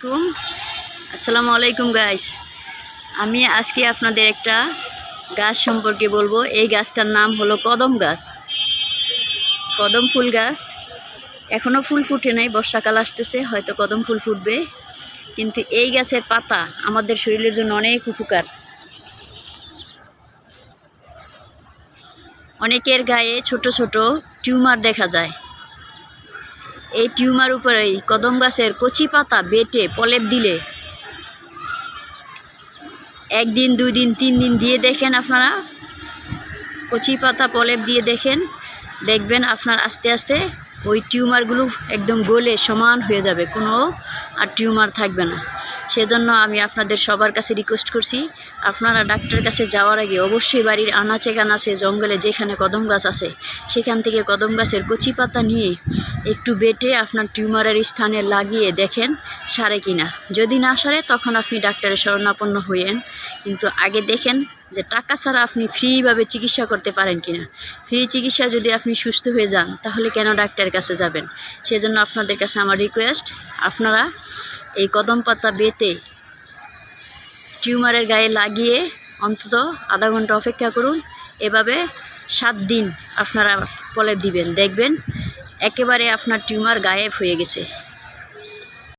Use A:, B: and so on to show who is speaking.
A: আলাইকুম আসসালামু আলাইকুম গাইস। আমি আজকে আপনাদের একটা গাছ সম্পর্কে বলবো। এই গাছটার নাম হলো কদম গাছ, কদম ফুল গাছ। এখনও ফুল ফুটে নাই, বর্ষাকাল আসতেছে, হয়তো কদম ফুল ফুটবে। কিন্তু এই গাছের পাতা আমাদের শরীরের জন্য অনেক উপকার। অনেকের গায়ে ছোট ছোট টিউমার দেখা যায়। এই টিউমার উপরে কদম গাছের কচি পাতা বেটে প্রলেপ দিলে 1 দিন 2 দিন 3 দিন দিয়ে দেখেন, আপনারা কচি পাতা প্রলেপ দিয়ে দেখবেন আপনার আস্তে আস্তে ওই টিউমারগুলো একদম গলে সমান হয়ে যাবে, কোনো আর টিউমার থাকবে না। সেজন্য আমি আপনাদের সবার কাছে রিকোয়েস্ট করছি, আপনারা ডাক্তারের কাছে যাওয়ার আগে অবশ্যই বাড়ির আনাচে কানাচে জঙ্গলে যেখানে কদম গাছ আছে সেখান থেকে কদম গাছের কচি পাতা নিয়ে একটু বেটে আপনার টিউমারের স্থানে লাগিয়ে দেখেন সারে কিনা। যদি না সারে তখন আপনি ডাক্তারের শরণাপন্ন হইয়েন, কিন্তু আগে দেখেন যে টাকা ছাড়া আপনি ফ্রিভাবে চিকিৎসা করতে পারেন কিনা। ফ্রি চিকিৎসা যদি আপনি সুস্থ হয়ে যান তাহলে কেন ডাক্তারের কাছে যাবেন? সেজন্য আপনাদের কাছে আমার রিকোয়েস্ট, আপনারা এই কদম পাতা বেটে টিউমারের গায়ে লাগিয়ে অন্তত আধা ঘন্টা অপেক্ষা করুন। এভাবে 7 দিন আপনারা প্রলেপ দিবেন, দেখবেন একেবারে আপনার টিউমার গায়েব হয়ে গেছে।